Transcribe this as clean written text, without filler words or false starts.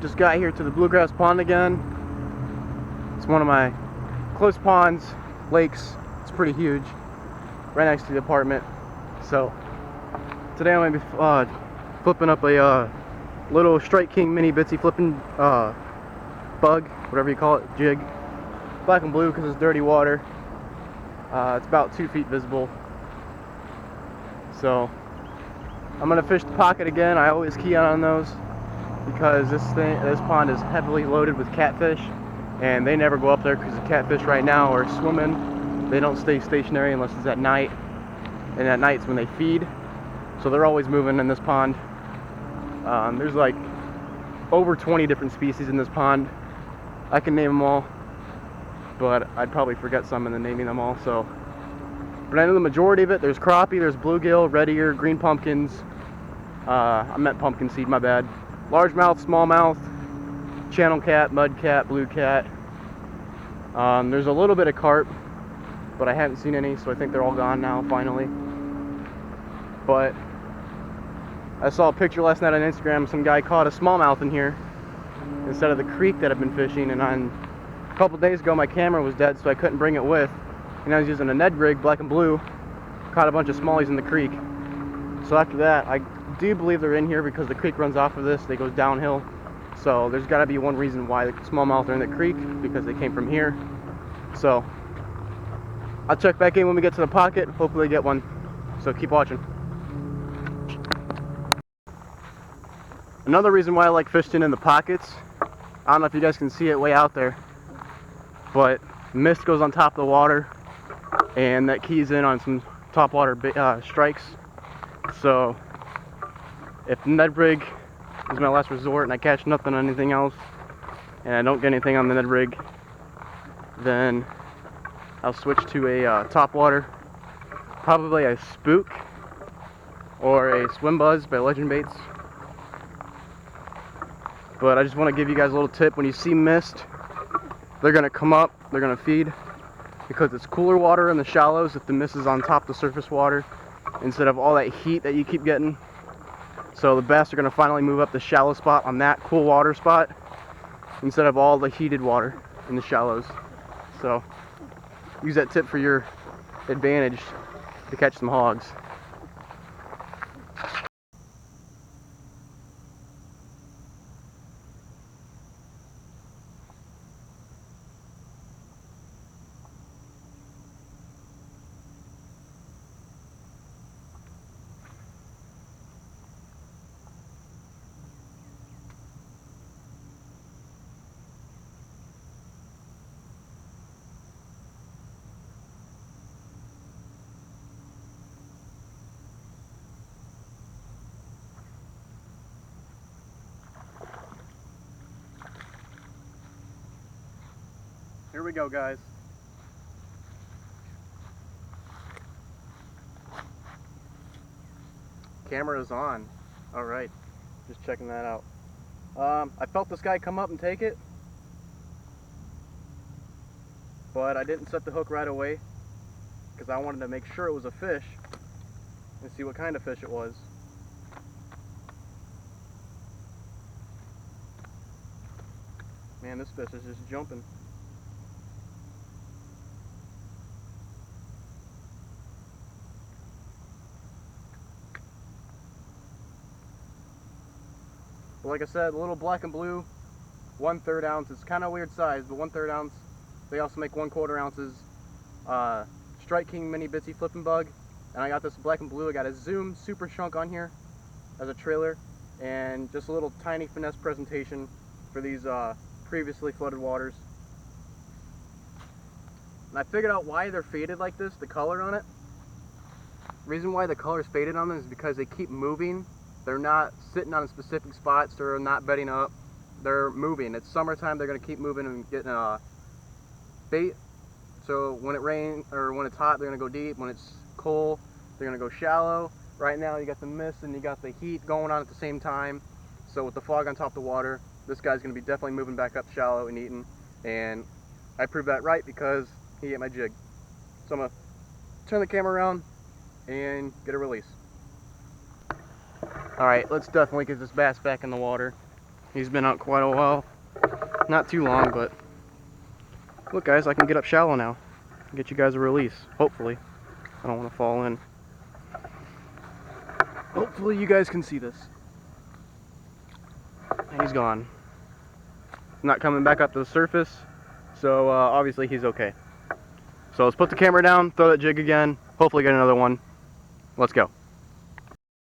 Just got here to the bluegrass pond again. It's one of my close ponds, lakes. It's pretty huge, right next to the apartment. So today I'm going to be flipping up a little Strike King mini bitsy flipping bug, whatever you call it, jig. Black and blue because it's dirty water. It's about 2 feet visible. So I'm gonna fish the pocket again. I always key on those because this pond is heavily loaded with catfish, and they never go up there because the catfish right now are swimming. They don't stay stationary unless it's at night, and at night's when they feed. So they're always moving in this pond. There's like over 20 different species in this pond. I can name them all, but I'd probably forget some in the naming them all. So, but I know the majority of it. There's crappie, there's bluegill, red ear, green pumpkins. I meant pumpkin seed, my bad. Largemouth, smallmouth, channel cat, mud cat, blue cat. There's a little bit of carp, but I haven't seen any, so I think they're all gone now, finally. But I saw a picture last night on Instagram. Some guy caught a smallmouth in here instead of the creek that I've been fishing, and a couple days ago my camera was dead, so I couldn't bring it with, and I was using a Ned rig, black and blue. Caught a bunch of smallies in the creek. So after that, I do believe they're in here because the creek runs off of this. They goes downhill, so there's got to be one reason why the smallmouth are in the creek, because they came from here. So I'll check back in when we get to the pocket, hopefully get one. So keep watching. Another reason why I like fishing in the pockets, I don't know if you guys can see it way out there, but mist goes on top of the water, and that keys in on some topwater strikes. So if Ned rig is my last resort and I catch nothing on anything else, and I don't get anything on the Ned rig, then I'll switch to a topwater, probably a Spook or a Swim Buzz by Legend Baits. But I just want to give you guys a little tip. When you see mist, they're going to come up, they're going to feed, because it's cooler water in the shallows if the mist is on top of the surface water instead of all that heat that you keep getting. So the bass are going to finally move up the shallow spot on that cool water spot instead of all the heated water in the shallows. So use that tip for your advantage to catch some hogs. Here we go, guys. Camera is on. Alright, just checking that out. I felt this guy come up and take it, but I didn't set the hook right away because I wanted to make sure it was a fish and see what kind of fish it was. Man, this fish is just jumping. Like I said, a little black and blue, 1/3 ounce. It's kind of weird size, but 1/3 ounce. They also make 1/4 ounces. Strike King mini bitsy flipping bug, and I got this black and blue. I got a Zoom super shrunk on here as a trailer, and just a little tiny finesse presentation for these previously flooded waters. And I figured out why they're faded like this. The color on it. The reason why the color is faded on them is because they keep moving. They're not sitting on specific spots, they're not bedding up, they're moving. It's summertime, they're going to keep moving and getting bait. So when it rains, or when it's hot, they're going to go deep. When it's cold, they're going to go shallow. Right now you got the mist and you got the heat going on at the same time. So with the fog on top of the water, this guy's going to be definitely moving back up shallow and eating. And I proved that right because he ate my jig. So I'm going to turn the camera around and get a release. Alright, let's definitely get this bass back in the water He's been out quite a while. Not too long, but look guys, I can get up shallow now. Get you guys a release, hopefully. I don't want to fall in. Hopefully you guys can see this. And he's gone. Not coming back up to the surface, so obviously he's okay. So let's put the camera down, throw that jig again, hopefully get another one. Let's go.